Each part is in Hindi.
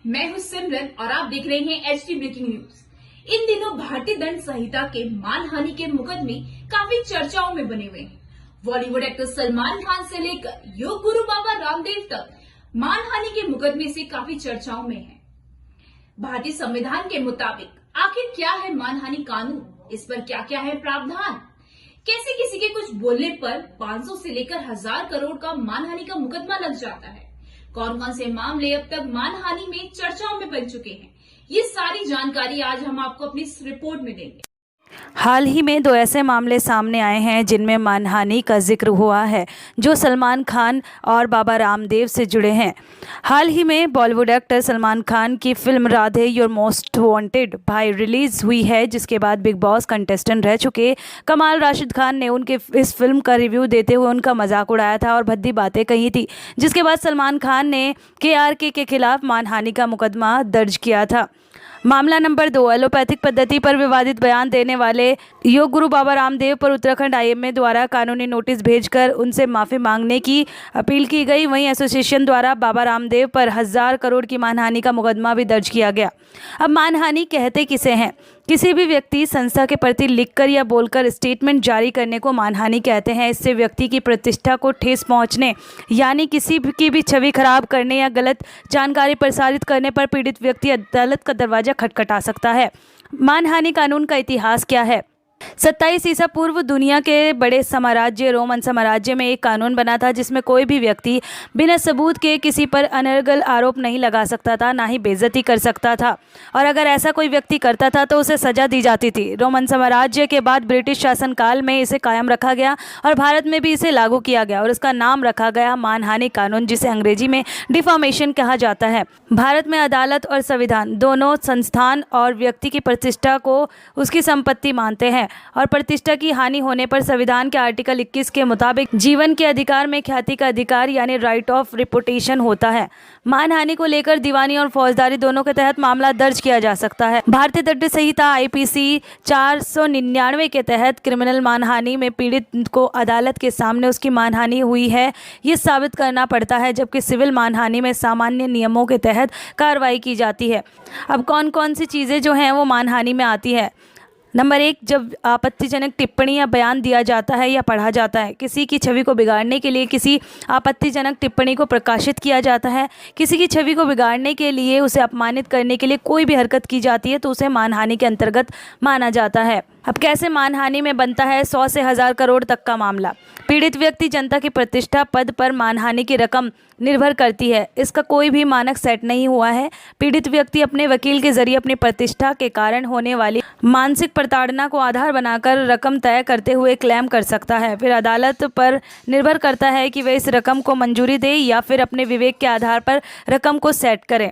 मैं हूं सिमरन और आप देख रहे हैं एचटी ब्रेकिंग न्यूज। इन दिनों भारतीय दंड संहिता के मानहानि के मुकदमे काफी चर्चाओं में बने हुए हैं। बॉलीवुड एक्टर सलमान खान से लेकर योग गुरु बाबा रामदेव तक मानहानि के मुकदमे से काफी चर्चाओं में है। भारतीय संविधान के मुताबिक आखिर क्या है मानहानि कानून, इस पर क्या क्या है प्रावधान, कैसे किसी के कुछ बोलने पर 500 से लेकर 1000 करोड़ का मानहानि का मुकदमा लग जाता है, कौन कौन से मामले अब तक मानहानि में चर्चाओं में बन चुके हैं, ये सारी जानकारी आज हम आपको अपनी इस रिपोर्ट में देंगे। हाल ही में दो ऐसे मामले सामने आए हैं जिनमें मानहानि का जिक्र हुआ है, जो सलमान खान और बाबा रामदेव से जुड़े हैं। हाल ही में बॉलीवुड एक्टर सलमान खान की film Radhe your most wanted भाई रिलीज हुई है, जिसके बाद बिग बॉस कंटेस्टेंट रह चुके कमाल राशिद खान ने उनके इस फिल्म का रिव्यू देते हुए उनका मजाक उड़ाया था और भद्दी बातें कही थी, जिसके बाद सलमान खान ने KRK के खिलाफ मानहानि का मुकदमा दर्ज किया था। मामला नंबर 2, एलोपैथिक पद्धति पर विवादित बयान देने वाले योग गुरु बाबा रामदेव पर उत्तराखंड IMA द्वारा कानूनी नोटिस भेजकर उनसे माफ़ी मांगने की अपील की गई। वहीं एसोसिएशन द्वारा बाबा रामदेव पर 1000 करोड़ की मानहानि का मुकदमा भी दर्ज किया गया। अब मानहानि कहते किसे हैं? किसी भी व्यक्ति संस्था के प्रति लिखकर या बोलकर स्टेटमेंट जारी करने को मानहानि कहते हैं। इससे व्यक्ति की प्रतिष्ठा को ठेस पहुंचने यानी किसी की भी छवि खराब करने या गलत जानकारी प्रसारित करने पर पीड़ित व्यक्ति अदालत का दरवाजा खटखटा सकता है। मानहानि कानून का इतिहास क्या है? 27 ईसा पूर्व दुनिया के बड़े साम्राज्य रोमन साम्राज्य में एक कानून बना था, जिसमें कोई भी व्यक्ति बिना सबूत के किसी पर अनर्गल आरोप नहीं लगा सकता था, ना ही बेइज्जती कर सकता था, और अगर ऐसा कोई व्यक्ति करता था तो उसे सजा दी जाती थी। रोमन साम्राज्य के बाद ब्रिटिश शासनकाल में इसे कायम रखा गया और भारत में भी इसे लागू किया गया और इसका नाम रखा गया मानहानि कानून, जिसे अंग्रेजी में डिफामेशन कहा जाता है। भारत में अदालत और संविधान दोनों संस्थान और व्यक्ति की प्रतिष्ठा को उसकी संपत्ति मानते हैं और प्रतिष्ठा की हानि होने पर संविधान के आर्टिकल 21 के मुताबिक जीवन के अधिकार में ख्याति का अधिकार यानी राइट ऑफ रिपुटेशन होता है। मानहानि को लेकर दीवानी और फौजदारी दोनों के तहत मामला दर्ज किया जा सकता है। भारतीय दंड संहिता IPC 499 के तहत क्रिमिनल मानहानि में पीड़ित को अदालत के सामने उसकी मानहानि हुई है ये साबित करना पड़ता है, जबकि सिविल मानहानि में सामान्य नियमों के तहत कार्रवाई की जाती है। अब कौन कौन सी चीज़ें जो हैं वो मानहानि में आती है? नंबर 1, जब आपत्तिजनक टिप्पणी या बयान दिया जाता है या पढ़ा जाता है। किसी की छवि को बिगाड़ने के लिए किसी आपत्तिजनक टिप्पणी को प्रकाशित किया जाता है। किसी की छवि को बिगाड़ने के लिए, उसे अपमानित करने के लिए कोई भी हरकत की जाती है तो उसे मानहानि के अंतर्गत माना जाता है। अब कैसे मानहानि में बनता है 100 से 1000 करोड़ तक का मामला? पीड़ित व्यक्ति जनता की प्रतिष्ठा पद पर मानहानि की रकम निर्भर करती है। इसका कोई भी मानक सेट नहीं हुआ है। पीड़ित व्यक्ति अपने वकील के जरिए अपनी प्रतिष्ठा के कारण होने वाली मानसिक प्रताड़ना को आधार बनाकर रकम तय करते हुए क्लेम कर सकता है। फिर अदालत पर निर्भर करता है कि वे इस रकम को मंजूरी दे या फिर अपने विवेक के आधार पर रकम को सेट करें।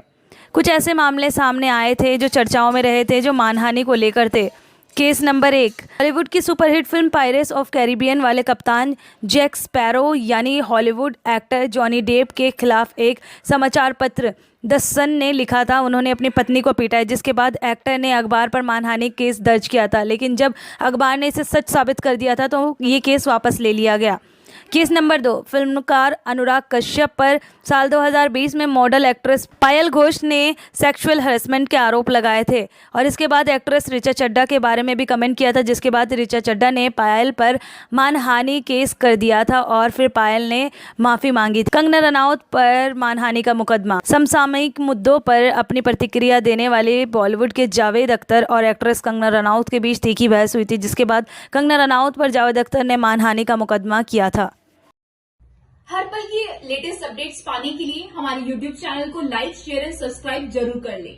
कुछ ऐसे मामले सामने आए थे जो चर्चाओं में रहे थे, जो मानहानि को लेकर थे। केस नंबर 1, हॉलीवुड की superhit film pirates of Caribbean वाले कप्तान जैक स्पैरो यानी हॉलीवुड एक्टर जॉनी डेप के खिलाफ एक समाचार पत्र द सन ने लिखा था। उन्होंने अपनी पत्नी को पीटा है, जिसके बाद एक्टर ने अखबार पर मानहानि केस दर्ज किया था, लेकिन जब अखबार ने इसे सच साबित कर दिया था तो ये केस वापस ले लिया गया। केस नंबर 2, फिल्मकार अनुराग कश्यप पर साल 2020 में मॉडल एक्ट्रेस पायल घोष ने सेक्सुअल हरेसमेंट के आरोप लगाए थे और इसके बाद एक्ट्रेस ऋचा चड्ढा के बारे में भी कमेंट किया था, जिसके बाद ऋचा चड्ढा ने पायल पर मानहानि केस कर दिया था और फिर पायल ने माफ़ी मांगी थी। कंगना रनौत पर मानहानि का मुकदमा। समसामयिक मुद्दों पर अपनी प्रतिक्रिया देने वाले बॉलीवुड के जावेद अख्तर और एक्ट्रेस कंगना रनौत के बीच तीखी बहस हुई थी, जिसके बाद कंगना रनौत पर जावेद अख्तर ने मानहानि का मुकदमा किया था। हर पल की लेटेस्ट अपडेट्स पाने के लिए हमारे YouTube चैनल को लाइक, शेयर एंड सब्सक्राइब जरूर कर लें।